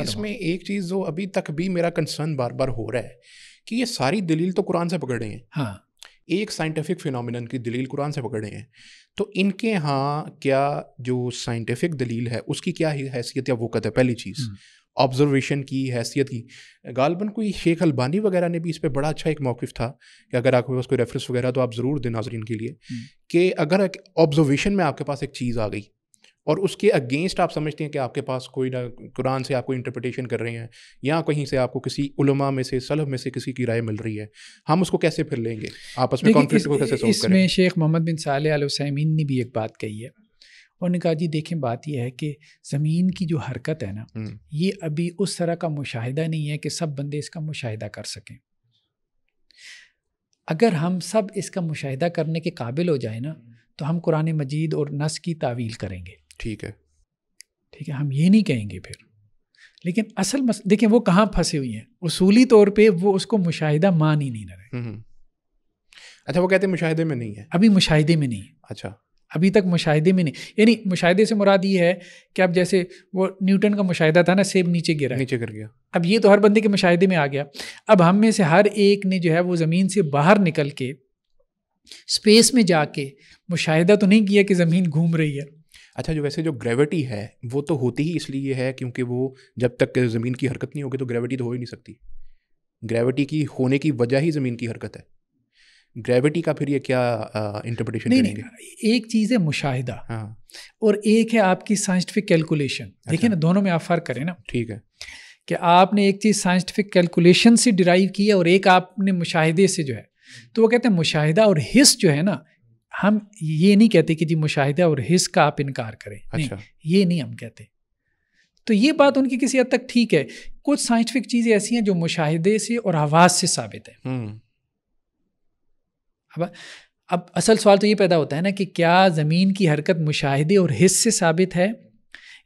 اس میں ایک چیز جو ابھی تک بھی میرا کنسرن بار بار ہو رہا ہے کہ یہ ساری دلیل تو قرآن سے پکڑ رہے ہیں. ہاں ایک سائنٹیفک فینومینن کی دلیل قرآن سے پکڑ رہے ہیں, تو ان کے ہاں کیا جو سائنٹیفک دلیل ہے اس کی کیا حیثیت یا وقت ہے؟ پہلی چیز آبزرویشن کی حیثیت کی. غالباً کوئی شیخ البانی وغیرہ نے بھی اس پہ بڑا اچھا ایک موقف تھا کہ اگر آپ کے پاس کوئی ریفرنس وغیرہ تو آپ ضرور دیں ناظرین کے لیے, کہ اگر آبزرویشن میں آپ کے پاس ایک چیز آ گئی اور اس کے اگینسٹ آپ سمجھتے ہیں کہ آپ کے پاس کوئی نہ قرآن سے آپ کو انٹرپریٹیشن کر رہے ہیں یا کہیں سے آپ کو کسی علماء میں سے سلف میں سے کسی کی رائے مل رہی ہے, ہم اس کو کیسے پھر لیں گے؟ آپس میں کانفلکٹ کو کیسے سولو کریں؟ اس میں شیخ محمد بن صالح ال عثیمین نے بھی ایک بات کہی ہے. انہوں نے کہا جی دیکھیں بات یہ ہے کہ زمین کی جو حرکت ہے نا یہ ابھی اس طرح کا مشاہدہ نہیں ہے کہ سب بندے اس کا مشاہدہ کر سکیں. اگر ہم سب اس کا مشاہدہ کرنے کے قابل ہو جائے نا تو ہم قرآن مجید اور نص کی تعویل کریں گے. ٹھیک ہے, ہم یہ نہیں کہیں گے پھر. لیکن اصل دیکھیں وہ کہاں پھنسے ہوئی ہیں, اصولی طور پہ وہ اس کو مشاہدہ مان ہی نہیں رہے. اچھا, وہ کہتے ہیں مشاہدے میں نہیں ہے, ابھی مشاہدے میں نہیں. اچھا, ابھی تک مشاہدے میں نہیں. یعنی مشاہدے سے مراد یہ ہے کہ اب جیسے وہ نیوٹن کا مشاہدہ تھا نا, سیب نیچے گر گیا, اب یہ تو ہر بندے کے مشاہدے میں آ گیا. اب ہم میں سے ہر ایک نے جو ہے وہ زمین سے باہر نکل کے اسپیس میں جا کے مشاہدہ تو نہیں کیا کہ زمین گھوم رہی ہے. اچھا, جو ویسے جو گریوٹی ہے وہ تو ہوتی ہی اس لیے ہے کیونکہ وہ جب تک زمین کی حرکت نہیں ہوگی تو گریوٹی تو ہو ہی نہیں سکتی. گریوٹی کی ہونے کی وجہ ہی زمین کی حرکت ہے. گریوٹی کا پھر یہ کیا انٹرپریٹیشن کریں گے؟ ایک چیز ہے مشاہدہ اور ایک ہے آپ کی سائنٹیفک کیلکولیشن. دیکھیں نا, دونوں میں آپ فرق کریں نا. ٹھیک ہے, کہ آپ نے ایک چیز سائنٹیفک کیلکولیشن سے ڈرائیو کی ہے اور ایک آپ نے مشاہدے سے جو ہے. تو وہ کہتے ہیں مشاہدہ اور حس جو ہے نا, ہم یہ نہیں کہتے کہ جی مشاہدہ اور حس کا آپ انکار کریں. نہیں, یہ نہیں ہم کہتے. تو یہ بات ان کی کسی حد تک ٹھیک ہے. کچھ سائنٹیفک چیزیں ایسی ہیں جو مشاہدے سے اور حواس سے ثابت ہیں. اب اصل سوال تو یہ پیدا ہوتا ہے نا کہ کیا زمین کی حرکت مشاہدے اور حس سے ثابت ہے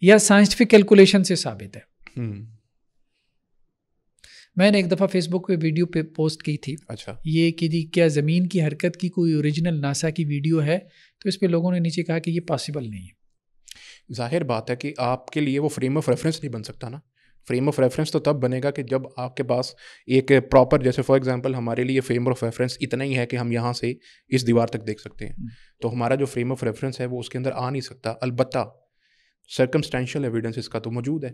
یا سائنٹیفک کیلکولیشن سے ثابت ہے؟ میں نے ایک دفعہ فیس بک پہ ویڈیو پہ پوسٹ کی تھی. اچھا, یہ کہ جی کیا زمین کی حرکت کی کوئی اوریجنل ناسا کی ویڈیو ہے؟ تو اس پہ لوگوں نے نیچے کہا کہ یہ پاسبل نہیں ہے. ظاہر بات ہے کہ آپ کے لیے وہ فریم آف ریفرنس نہیں بن سکتا نا. فریم آف ریفرنس تو تب بنے گا کہ جب آپ کے پاس ایک پراپر, جیسے فار ایگزامپل ہمارے لیے فریم آف ریفرنس اتنا ہی ہے کہ ہم یہاں سے اس دیوار تک دیکھ سکتے ہیں, تو ہمارا جو فریم آف ریفرنس ہے وہ اس کے اندر آ نہیں سکتا. البتہ سرکمسٹینشیل ایویڈنس اس کا تو موجود ہے.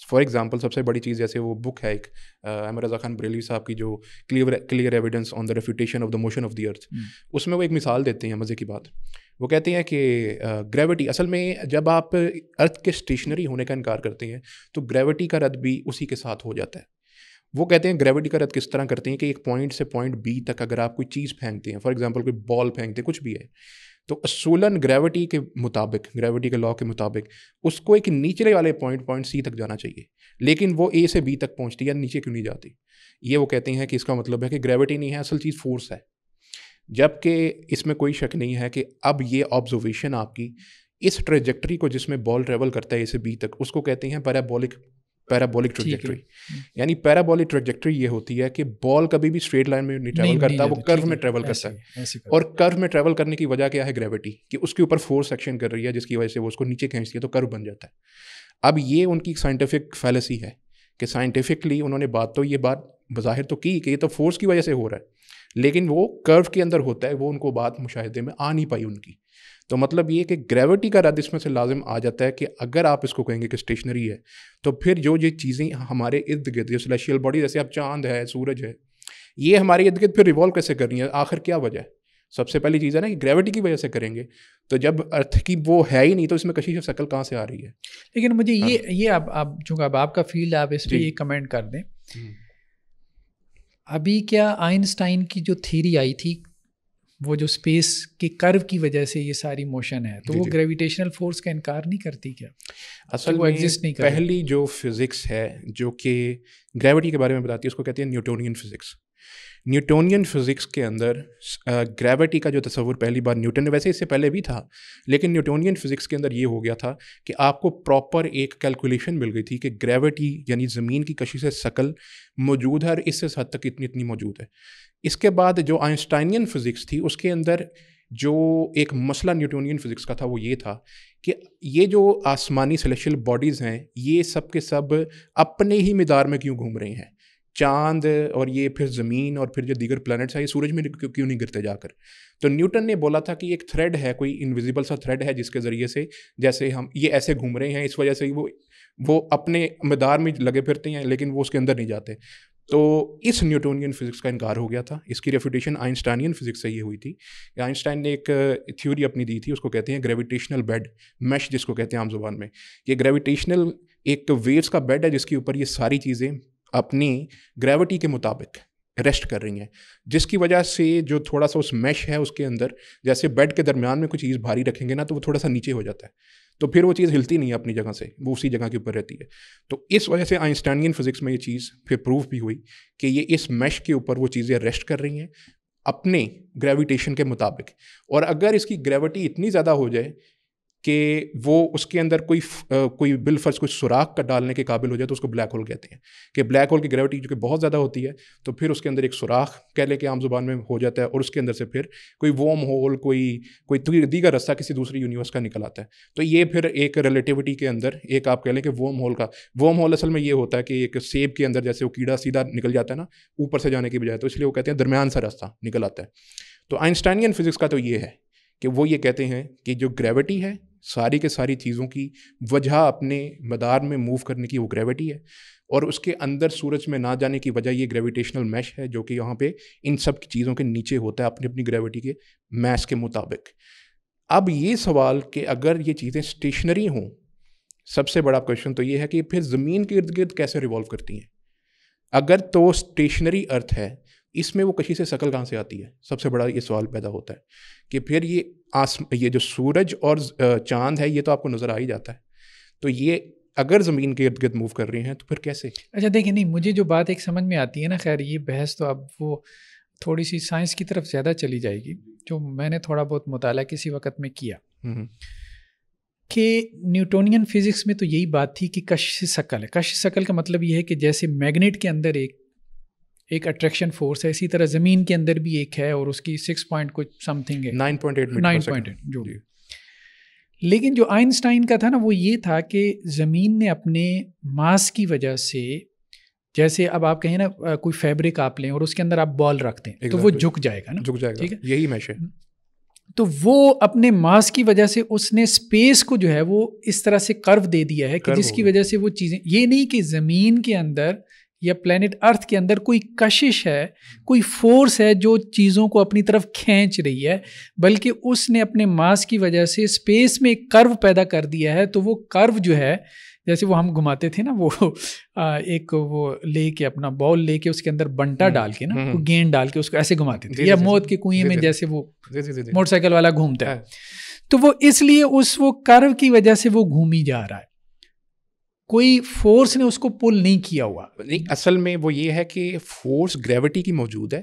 فار ایگزامپل سب سے بڑی چیز جیسے وہ بک ہے ایک احمد رضا خان بریلوی صاحب کی جو clear evidence on the refutation of the motion of the earth, اس میں وہ ایک مثال دیتے ہیں مزے کی بات. وہ کہتے ہیں کہ گریوٹی اصل میں جب آپ ارتھ کے اسٹیشنری ہونے کا انکار کرتے ہیں تو گریوٹی کا رد بھی اسی کے ساتھ ہو جاتا ہے. وہ کہتے ہیں گریوٹی کا رد کس طرح کرتے ہیں کہ ایک پوائنٹ سے پوائنٹ بی تک اگر آپ کوئی چیز پھینکتے ہیں, فار ایگزامپل کوئی بال پھینکتے ہیں, کچھ بھی ہے, تو اصولاً گریوٹی کے مطابق, گریوٹی کے لاء کے مطابق اس کو ایک نیچے والے پوائنٹ سی تک جانا چاہیے, لیکن وہ اے سے بی تک پہنچتی ہے, نیچے کیوں نہیں جاتی؟ یہ وہ کہتے ہیں کہ اس کا مطلب ہے کہ گریوٹی نہیں ہے, اصل چیز فورس ہے. جبکہ اس میں کوئی شک نہیں ہے کہ اب یہ آبزرویشن آپ کی اس ٹریجیکٹری کو جس میں بال ٹریول کرتا ہے اے سے بی تک, اس کو کہتے ہیں پیرابولک ٹریجیکٹری. یعنی پیرابولک ٹریجیکٹری یہ ہوتی ہے کہ بال کبھی بھی اسٹریٹ لائن میں نہیں ٹریول کرتا, وہ کرو میں ٹریول کرتا ہے. اور کرو میں ٹریول کرنے کی وجہ کیا ہے؟ گریوٹی, کہ اس کے اوپر فورس ایکشن کر رہی ہے جس کی وجہ سے وہ اس کو نیچے کھینچتی ہے تو کرو بن جاتا ہے. اب یہ ان کی سائنٹیفک فیلسی ہے کہ سائنٹیفکلی انہوں نے یہ بات بظاہر تو کی کہ یہ تو فورس کی وجہ سے ہو رہا ہے, لیکن وہ کرو کے اندر ہوتا ہے, وہ ان کو بات مشاہدے میں آ نہیں پائی ان کی. تو مطلب یہ کہ گریوٹی کا رد اس میں سے لازم آ جاتا ہے کہ اگر آپ اس کو کہیں گے کہ اسٹیشنری ہے تو پھر جو یہ چیزیں ہمارے ارد گرد, جو سلیشیل باڈی جیسے اب چاند ہے, سورج ہے, یہ ہمارے ارد گرد پھر ریوالو کیسے کر رہی ہیں؟ آخر کیا وجہ ہے؟ سب سے پہلی چیز ہے نا کہ گریوٹی کی وجہ سے کریں گے, تو جب ارتھ کی وہ ہے ہی نہیں تو اس میں کشش شکل کہاں سے آ رہی ہے؟ لیکن مجھے یہ اب چونکہ اب آپ کا فیلڈ, آپ اس پہ یہ کمنٹ کر دیں. ابھی کیا آئنسٹائن کی جو تھیری آئی تھی, وہ جو اسپیس کے کرو کی وجہ سے یہ ساری موشن ہے, تو وہ گریویٹیشنل فورس کا انکار نہیں کرتی کیا؟ اصل میں پہلی جو فزکس ہے جو کہ گریوٹی کے بارے میں بتاتی ہے اس کو کہتے ہیں نیوٹونین فزکس. نیوٹونین فزکس کے اندر گریوٹی کا جو تصور پہلی بار نیوٹن نے, ویسے اس سے پہلے بھی تھا, لیکن نیوٹونین فزکس کے اندر یہ ہو گیا تھا کہ آپ کو پراپر ایک کیلکولیشن مل گئی تھی کہ گریوٹی یعنی زمین کی کشش ثقل موجود ہے اور اس سے حد تک اتنی موجود ہے. اس کے بعد جو آئنسٹائنین فزکس تھی اس کے اندر جو ایک مسئلہ نیوٹونین فزکس کا تھا وہ یہ تھا کہ یہ جو آسمانی سیلیشل باڈیز ہیں یہ سب کے سب اپنے ہی مدار میں کیوں گھوم رہے ہیں. چاند اور یہ پھر زمین اور پھر جو دیگر پلانٹس ہیں یہ سورج میں کیوں نہیں گرتے جا کر. تو نیوٹن نے بولا تھا کہ ایک تھریڈ ہے, کوئی انویزیبل سا تھریڈ ہے جس کے ذریعے سے جیسے ہم یہ ایسے گھوم رہے ہیں, اس وجہ سے وہ اپنے مدار میں لگے پھرتے ہیں لیکن وہ اس کے اندر نہیں جاتے. تو اس نیوٹونین فزکس کا انکار ہو گیا تھا. اس کی ریفیوٹیشن آئنسٹائنین فزکس سے یہ ہوئی تھی. آئنسٹائن نے ایک تھیوری اپنی دی تھی, اس کو کہتے ہیں گریویٹیشنل بیڈ میش, جس کو کہتے ہیں عام زبان میں. یہ گریویٹیشنل ایک ویوز کا بیڈ ہے جس کے اوپر یہ ساری چیزیں اپنی گریوٹی کے مطابق ریسٹ کر رہی ہیں, جس کی وجہ سے جو تھوڑا سا اس میش ہے اس کے اندر جیسے بیڈ کے درمیان میں کوئی چیز بھاری رکھیں گے نا تو وہ تھوڑا سا نیچے ہو جاتا ہے, تو پھر وہ چیز ہلتی نہیں ہے اپنی جگہ سے, وہ اسی جگہ کے اوپر رہتی ہے. تو اس وجہ سے آئنسٹائنین فزکس میں یہ چیز پھر پروف بھی ہوئی کہ یہ اس میش کے اوپر وہ چیزیں ریسٹ کر رہی ہیں اپنے گریویٹیشن کے مطابق. اور اگر اس کی گریوٹی اتنی زیادہ ہو جائے کہ وہ اس کے اندر کوئی بالفرض کوئی سوراخ کا ڈالنے کے قابل ہو جائے تو اس کو بلیک ہول کہتے ہیں. کہ بلیک ہول کی گریوٹی جو کہ بہت زیادہ ہوتی ہے تو پھر اس کے اندر ایک سوراخ کہہ لے کے عام زبان میں ہو جاتا ہے, اور اس کے اندر سے پھر کوئی وارم ہول کوئی دیگر رستہ کسی دوسری یونیورس کا نکل آتا ہے. تو یہ پھر ایک ریلیٹیوٹی کے اندر ایک آپ کہہ لیں کہ وارم ہول اصل میں یہ ہوتا ہے کہ ایک سیب کے اندر جیسے وہ کیڑا سیدھا نکل جاتا ہے نا اوپر سے جانے کی بجائے, تو اس لیے وہ کہتے ہیں درمیان سا راستہ نکل آتا ہے. تو آئنسٹائنین فزکس کا تو یہ ہے کہ وہ یہ کہتے ہیں کہ جو گریوٹی ہے ساری کے ساری چیزوں کی وجہ اپنے مدار میں موو کرنے کی وہ گریوٹی ہے, اور اس کے اندر سورج میں نہ جانے کی وجہ یہ گریویٹیشنل میش ہے جو کہ یہاں پہ ان سب چیزوں کے نیچے ہوتا ہے اپنی اپنی گریوٹی کے میس کے مطابق. اب یہ سوال کہ اگر یہ چیزیں اسٹیشنری ہوں, سب سے بڑا کویشچن تو یہ ہے کہ پھر زمین کے ارد گرد کیسے ریوالو کرتی ہیں. اگر تو اسٹیشنری ارتھ ہے اس میں وہ کشش سے شکل کہاں سے آتی ہے, سب سے بڑا یہ سوال پیدا ہوتا ہے کہ پھر یہ جو سورج اور چاند ہے یہ تو آپ کو نظر آ ہی جاتا ہے, تو یہ اگر زمین کے ارد گرد موو کر رہے ہیں تو پھر کیسے. اچھا دیکھیں, نہیں مجھے جو بات ایک سمجھ میں آتی ہے نا, خیر یہ بحث تو اب وہ تھوڑی سی سائنس کی طرف زیادہ چلی جائے گی, جو میں نے تھوڑا بہت مطالعہ کسی وقت میں کیا کہ نیوٹونین فزکس میں تو یہی بات تھی کہ کشش ثقل ہے. کشش ثقل کا مطلب یہ ہے کہ جیسے میگنیٹ کے اندر ایک اٹریکشن فورس ہے, اسی طرح زمین کے اندر بھی ایک ہے اور اس کی 6 پوائنٹ کچھ سم تھنگ ہے 9.8 جو. لیکن جو آئنسٹائن کا تھا نا وہ یہ تھا کہ زمین نے اپنے ماس کی وجہ سے, جیسے اب آپ کہیں نا کوئی فیبرک آپ لیں اور اس کے اندر آپ بال رکھتے ہیں تو وہ جھک جائے گا نا, جھک جائے گا, ٹھیک ہے, یہی میش ہے. تو وہ اپنے ماس کی وجہ سے اس نے اسپیس کو جو ہے وہ اس طرح سے کرو دے دیا ہے کہ جس کی وجہ سے وہ چیزیں, یہ نہیں کہ زمین کے اندر یا پلینٹ ارتھ کے اندر کوئی کشش ہے, کوئی فورس ہے جو چیزوں کو اپنی طرف کھینچ رہی ہے, بلکہ اس نے اپنے ماس کی وجہ سے اسپیس میں ایک کرو پیدا کر دیا ہے. تو وہ کرو جو ہے جیسے وہ ہم گھماتے تھے نا, وہ ایک وہ لے کے اپنا بال لے کے اس کے اندر بنٹا ڈال کے نا, وہ گیند ڈال کے اس کو ایسے گھماتے تھے, یا موت کے کنویں میں جیسے وہ موٹر سائیکل والا گھومتا ہے, تو وہ اس لیے وہ کرو کی وجہ سے وہ گھومی جا رہا ہے, کوئی فورس نے اس کو پل نہیں کیا ہوا. نہیں, اصل میں وہ یہ ہے کہ فورس گریوٹی کی موجود ہے.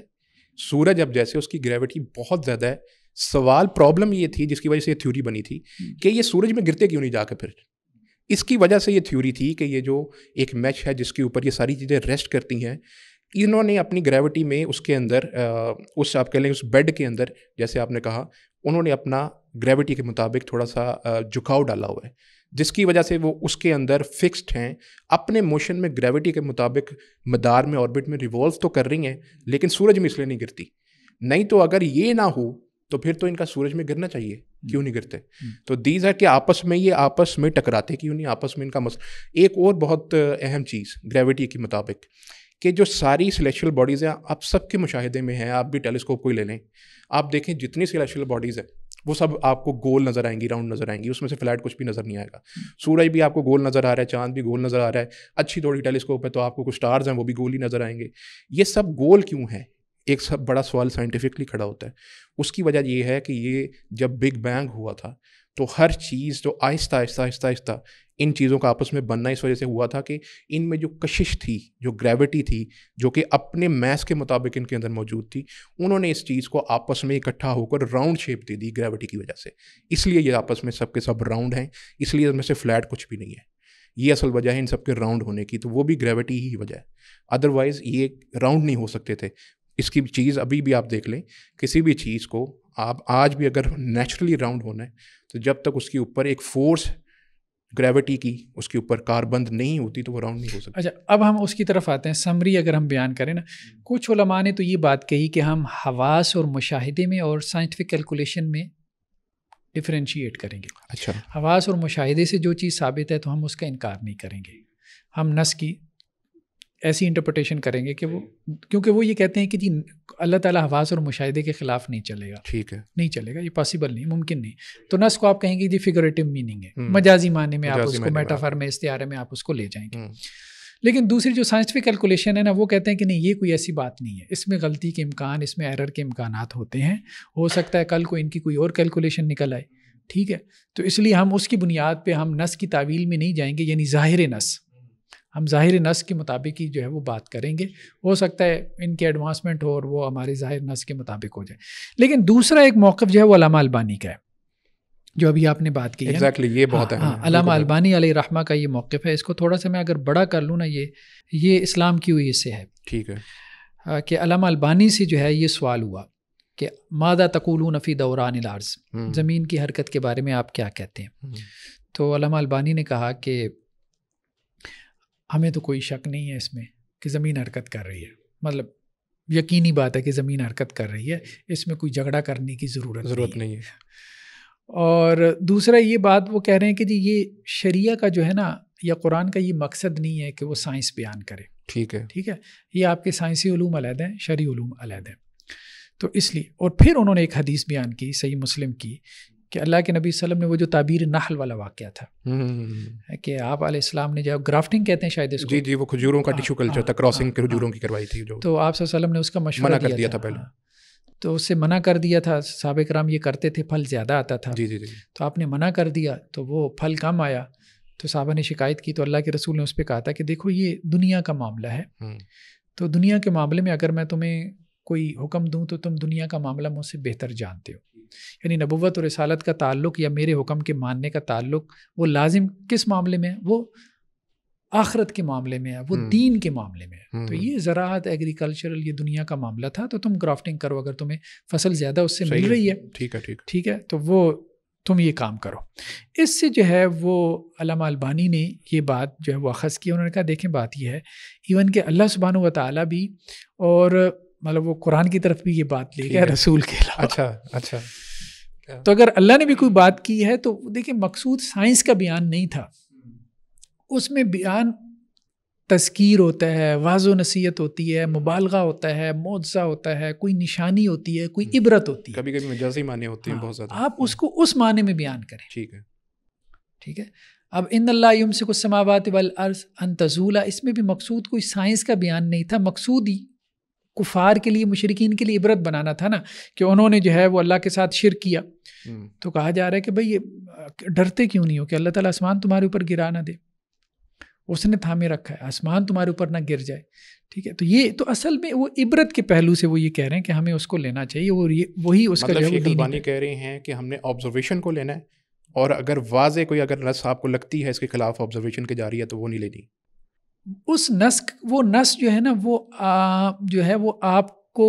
سورج اب جیسے اس کی گریوٹی بہت زیادہ ہے, سوال پرابلم یہ تھی جس کی وجہ سے یہ تھیوری بنی تھی کہ یہ سورج میں گرتے کیوں نہیں جا کے, پھر اس کی وجہ سے یہ تھیوری تھی کہ یہ جو ایک میش ہے جس کے اوپر یہ ساری چیزیں ریسٹ کرتی ہیں, انہوں نے اپنی گریوٹی میں اس کے اندر اس آپ کہہ لیں اس بیڈ کے اندر جیسے آپ نے کہا انہوں نے اپنا گریوٹی کے مطابق تھوڑا سا جھکاؤ ڈالا ہوا ہے, جس کی وجہ سے وہ اس کے اندر فکسڈ ہیں اپنے موشن میں گریوٹی کے مطابق مدار میں آربٹ میں ریوالو تو کر رہی ہیں, لیکن سورج میں اس لیے نہیں گرتی. نہیں تو اگر یہ نہ ہو تو پھر تو ان کا سورج میں گرنا چاہیے, کیوں نہیں گرتے. تو دیز ہے کہ آپس میں ٹکراتے کیوں نہیں, آپس میں ان کا ایک اور بہت اہم چیز گریوٹی کے مطابق کہ جو ساری سلیشل باڈیز ہیں آپ سب کے مشاہدے میں ہیں, آپ بھی ٹیلیسکوپ کو ہی لے لیں, آپ دیکھیں جتنی سلیشل باڈیز ہیں وہ سب آپ کو گول نظر آئیں گی, راؤنڈ نظر آئیں گی, اس میں سے فلیٹ کچھ بھی نظر نہیں آئے گا. سورج بھی آپ کو گول نظر آ رہا ہے, چاند بھی گول نظر آ رہا ہے, اچھی تھوڑی ٹیلیسکوپ ہے تو آپ کو کچھ سٹارز ہیں وہ بھی گول ہی نظر آئیں گے. یہ سب گول کیوں ہیں, ایک سب بڑا سوال سائنٹیفکلی کھڑا ہوتا ہے. اس کی وجہ یہ ہے کہ یہ جب بگ بینگ ہوا تھا تو ہر چیز جو آہستہ آہستہ ان چیزوں کا آپس میں بننا اس وجہ سے ہوا تھا کہ ان میں جو کشش تھی, جو گریوٹی تھی, جو کہ اپنے میس کے مطابق ان کے اندر موجود تھی, انہوں نے اس چیز کو آپس میں اکٹھا ہو کر راؤنڈ شیپ دے دی گریوٹی کی وجہ سے. اس لیے یہ آپس میں سب کے سب راؤنڈ ہیں, اس لیے ان میں سے فلیٹ کچھ بھی نہیں ہے. یہ اصل وجہ ہے ان سب کے راؤنڈ ہونے کی, تو وہ بھی گریوٹی ہی وجہ ہے, ادروائز یہ راؤنڈ نہیں ہو سکتے تھے. اس کی چیز ابھی بھی آپ دیکھ لیں, کسی بھی چیز کو آپ آج بھی اگر نیچرلی راؤنڈ ہونا ہے تو جب تک اس کے اوپر ایک فورس گریوٹی کی اس کے اوپر کاربند نہیں ہوتی تو وہ راؤنڈ نہیں ہو سکتا. اچھا اب ہم اس کی طرف آتے ہیں. سمری اگر ہم بیان کریں نا, کچھ علماء نے تو یہ بات کہی کہ ہم حواس اور مشاہدے میں اور سائنٹیفک کیلکولیشن میں ڈفرینشیٹ کریں گے. اچھا, حواس اور مشاہدے سے جو چیز ثابت ہے تو ہم اس کا انکار نہیں کریں گے. ہم نص کی ایسی انٹرپریٹیشن کریں گے کہ وہ, کیونکہ وہ یہ کہتے ہیں کہ جی اللہ تعالیٰ حواس اور مشاہدے کے خلاف نہیں چلے گا. ٹھیک ہے, نہیں چلے گا, یہ پاسبل نہیں, ممکن نہیں. تو نص کو آپ کہیں گے جی فگریٹو میننگ ہے, مجازی معنی میں آپ اس کو, میٹافر میں, استعارے میں آپ اس کو لے جائیں گے. لیکن دوسری جو سائنٹیفک کیلکولیشن ہے نا, وہ کہتے ہیں کہ نہیں, یہ کوئی ایسی بات نہیں ہے, اس میں غلطی کے امکان, اس میں ایرر کے امکانات ہوتے ہیں, ہو سکتا ہے کل کو ان کی کوئی اور کیلکولیشن نکل آئے. ٹھیک ہے, تو اس لیے ہم اس کی بنیاد پہ ہم نص کی تعویل میں نہیں جائیں گے, یعنی ظاہر نص, ہم ظاہر نص کے مطابق ہی جو ہے وہ بات کریں گے. ہو سکتا ہے ان کے ایڈوانسمنٹ ہو اور وہ ہمارے ظاہر نص کے مطابق ہو جائے. لیکن دوسرا ایک موقف جو ہے وہ علامہ البانی کا ہے, جو ابھی آپ نے بات کی ہے. ایگزیکٹلی, یہ بہت اہم ہے. علامہ البانی علیہ رحمہ کا یہ موقف ہے. اس کو تھوڑا سا میں اگر بڑا کر لوں نا, یہ اسلام کی ہوئی سے ہے. ٹھیک ہے, کہ علامہ البانی سے جو ہے یہ سوال ہوا کہ ماذا تقولون فی دوران الارض, زمین کی حرکت کے بارے میں آپ کیا کہتے ہیں. تو علامہ البانی نے کہا کہ ہمیں تو کوئی شک نہیں ہے اس میں کہ زمین حرکت کر رہی ہے, مطلب یقینی بات ہے کہ زمین حرکت کر رہی ہے, اس میں کوئی جھگڑا کرنے کی ضرورت نہیں ہے. اور دوسرا یہ بات وہ کہہ رہے ہیں کہ جی یہ شریعہ کا جو ہے نا, یا قرآن کا یہ مقصد نہیں ہے کہ وہ سائنس بیان کرے. ٹھیک ہے, یہ آپ کے سائنسی علوم علیحدہ ہیں, شرعی علوم علیحدہ ہیں. تو اس لیے, اور پھر انہوں نے ایک حدیث بیان کی صحیح مسلم کی, کہ اللہ کے نبی صلی اللہ علیہ وسلم نے وہ جو تعبیر نحل والا واقعہ تھا, کہ آپ علیہ السلام نے جب گرافٹنگ کہتے ہیں شاید اس کو, جی وہ کھجوروں کا ٹیشو کلچر تھا, کراسنگ کھجوروں کی کروائی تھی, جو تو آپ صلی اللہ علیہ وسلم نے اس کا مشورہ کر دیا تھا پہلے, تو اس سے منع کر دیا تھا. صحابہ کرام یہ کرتے تھے, پھل زیادہ آتا تھا. جی تو آپ نے منع کر دیا تو وہ پھل کم آیا. تو صحابہ نے شکایت کی, تو اللہ کے رسول نے اس پہ کہا تھا کہ دیکھو یہ دنیا کا معاملہ ہے, تو دنیا کے معاملے میں اگر میں تمہیں کوئی حکم دوں تو تم دنیا کا معاملہ مجھ سے بہتر جانتے ہو. یعنی نبوت اور رسالت کا تعلق یا میرے حکم کے ماننے کا تعلق وہ لازم کس معاملے میں ہے, وہ آخرت کے معاملے میں ہے, وہ دین کے معاملے میں ہے. تو یہ زراعت, ایگریکلچرل, یہ دنیا کا معاملہ تھا. تو تم گرافٹنگ کرو, اگر تمہیں فصل زیادہ اس سے مل رہی ہے, ٹھیک ہے, تو وہ تم یہ کام کرو. اس سے جو ہے وہ علامہ البانی نے یہ بات جو ہے وہ اخذ کی. انہوں نے کہا دیکھیں بات یہ ہے, ایون کہ اللہ سبحانہ و تعالیٰ بھی, اور مطلب وہ قرآن کی طرف بھی یہ بات لے گیا رسول کے علاوہ. اچھا, تو اگر اللہ نے بھی کوئی بات کی ہے تو دیکھیں مقصود سائنس کا بیان نہیں تھا, اس میں بیان تذکیر ہوتا ہے, واضح و نصیحت ہوتی ہے, مبالغہ ہوتا ہے, معجزہ ہوتا ہے, کوئی نشانی ہوتی ہے, کوئی عبرت ہوتی ہے, کبھی کبھی مجازی معنی ہوتے ہیں بہت زیادہ. آپ اس کو اس معنی میں بیان کریں. ٹھیک ہے. اب ان اللہ یمسک السماوات والارض ان تزولا, اس میں بھی مقصود کوئی سائنس کا بیان نہیں تھا, مقصود ہی کفار کے لیے, مشرکین کے لیے عبرت بنانا تھا نا, کہ انہوں نے جو ہے وہ اللہ کے ساتھ شرک کیا. تو کہا جا رہا ہے کہ بھئی یہ ڈرتے کیوں نہیں ہو کہ اللہ تعالیٰ آسمان تمہارے اوپر گرا نہ دے, اس نے تھامے رکھا ہے, آسمان تمہارے اوپر نہ گر جائے. ٹھیک ہے, تو یہ تو اصل میں وہ عبرت کے پہلو سے وہ یہ کہہ رہے ہیں کہ ہمیں اس کو لینا چاہیے, اور وہی اس کا شیخ البانی کہہ رہے ہیں کہ ہم نے آبزرویشن کو لینا ہے, اور اگر واضح کوئی اگر نص آپ کو لگتی ہے اس کے خلاف آبزرویشن کے جاری ہے تو وہ نہیں لینی. اس نص جو ہے نا وہ جو ہے وہ آپ کو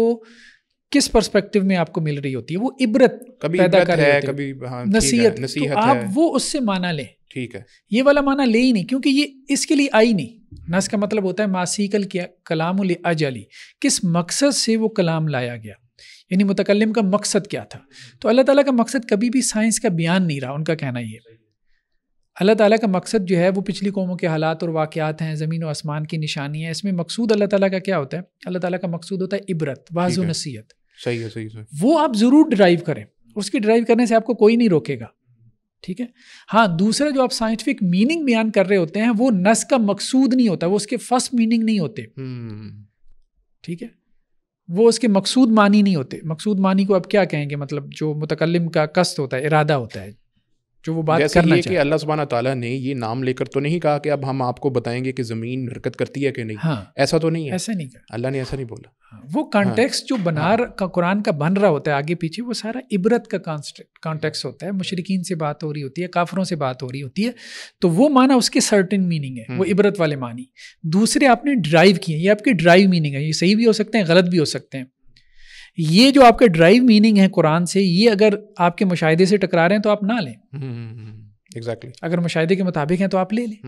کس پرسپیکٹو میں آپ کو مل رہی ہوتی ہے, وہ عبرت پیدا کر رہی ہوتی ہے, نصیحت, تو آپ وہ اس سے معنی لیں. ٹھیک ہے, یہ والا معنی لے ہی نہیں, کیونکہ یہ اس کے لیے آئی نہیں. نص کا مطلب ہوتا ہے ماسیکل کلام لاجلی, کس مقصد سے وہ کلام لایا گیا, یعنی متکلم کا مقصد کیا تھا. تو اللہ تعالیٰ کا مقصد کبھی بھی سائنس کا بیان نہیں رہا, ان کا کہنا یہ. اللہ تعالیٰ کا مقصد جو ہے وہ پچھلی قوموں کے حالات اور واقعات ہیں, زمین و آسمان کی نشانی ہے. اس میں مقصود اللہ تعالیٰ کا کیا ہوتا ہے؟ اللہ تعالیٰ کا مقصود ہوتا ہے عبرت, واضح و نصیحت. صحیح ہے. وہ آپ ضرور ڈرائیو کریں, اس کی ڈرائیو کرنے سے آپ کو کوئی نہیں روکے گا. ٹھیک ہے. ہاں, دوسرا جو آپ سائنٹیفک میننگ بیان کر رہے ہوتے ہیں وہ نص کا مقصود نہیں ہوتا, وہ اس کے فرسٹ میننگ نہیں ہوتے. ٹھیک ہے, وہ اس کے مقصود معنی نہیں ہوتے. مقصود معنی کو اب کیا کہیں گے, مطلب جو متکلم کا قصد ہوتا ہے, ارادہ ہوتا ہے, جو وہ بات کرنا چاہیے. کہ اللہ سبحانہ تعالیٰ نے یہ نام لے کر تو نہیں کہا کہ اب ہم آپ کو بتائیں گے کہ زمین حرکت کرتی ہے کہ نہیں. ہاں, ایسا تو نہیں ہے, ایسا نہیں کہا اللہ نے, ایسا نہیں بولا. وہ کانٹیکسٹ جو قرآن کا بن رہا ہوتا ہے آگے پیچھے, وہ سارا عبرت کا کانٹیکسٹ ہوتا ہے. مشرکین سے بات ہو رہی ہوتی ہے, کافروں سے بات ہو رہی ہوتی ہے, تو وہ معنی اس کے سرٹن میننگ ہے, وہ عبرت والے معنی. دوسرے آپ نے ڈرائیو کیے, یہ آپ کے ڈرائیو میننگ ہے, یہ صحیح بھی ہو سکتے ہیں, غلط بھی ہو سکتے ہیں. یہ جو آپ کے ڈرائیو میننگ ہے قرآن سے، یہ اگر آپ کے مشاہدے سے ٹکرا رہے ہیں تو آپ نہ لیں. ایگزیکٹلی. اگر مشاہدے کے مطابق ہیں تو آپ لے لیں.